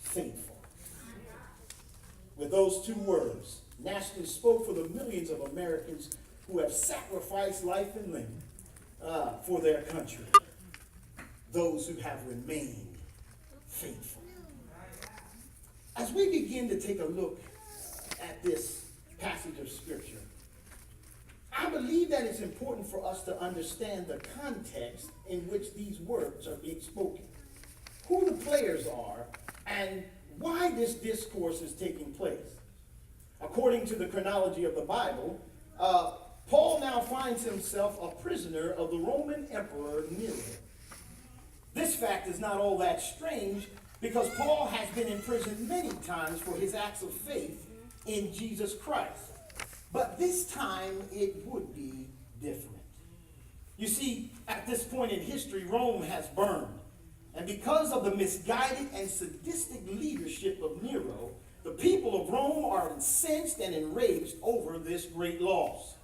faithful. With those two words, National spoke for the millions of Americans who have sacrificed life and limb for their country. Those who have remained faithful. As we begin to take a look at this passage of Scripture, I believe that it's important for us to understand the context in which these words are being spoken, who the players are, and why this discourse is taking place. According to the chronology of the Bible, Paul now finds himself a prisoner of the Roman Emperor Nero. This fact is not all that strange because Paul has been imprisoned many times for his acts of faith in Jesus Christ. But this time it would be different. You see, at this point in history, Rome has burned. And because of the misguided and sadistic leadership of Nero, the people of Rome are incensed and enraged over this great loss.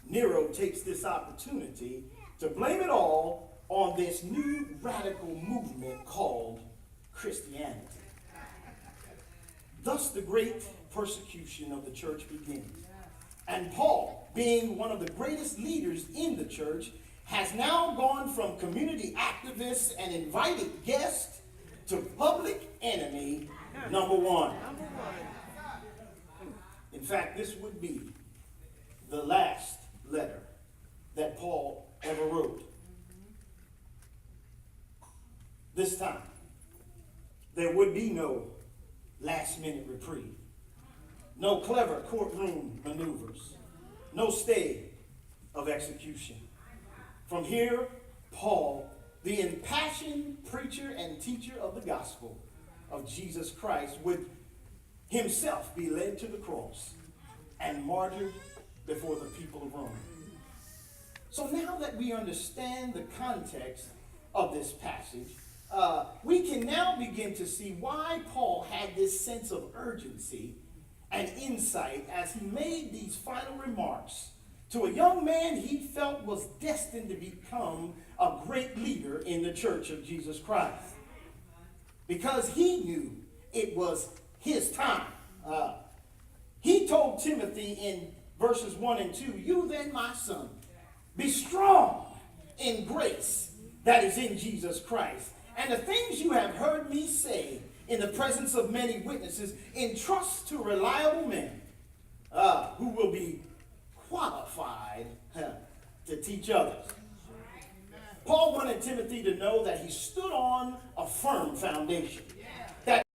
Nero takes this opportunity to blame it all on this new radical movement called Christianity. Thus the great persecution of the church begins. And Paul, being one of the greatest leaders in the church, has now gone from community activist and invited guest to public enemy number one. In fact, this would be the last letter that Paul ever wrote. This time, there would be no last-minute reprieve, no clever courtroom maneuvers, no stay of execution. From here, Paul, the impassioned preacher and teacher of the gospel of Jesus Christ, would himself be led to the cross and martyred before the people of Rome. So now that we understand the context of this passage, we can now begin to see why Paul had this sense of urgency and insight as he made these final remarks to a young man he felt was destined to become a great leader in the church of Jesus Christ. Because he knew it was his time. He told Timothy in verses 1 and 2, "You then, my son, be strong in grace that is in Jesus Christ. And the things you have heard me say in the presence of many witnesses, entrust to reliable men who will be qualified to teach others." Paul wanted Timothy to know that he stood on a firm foundation.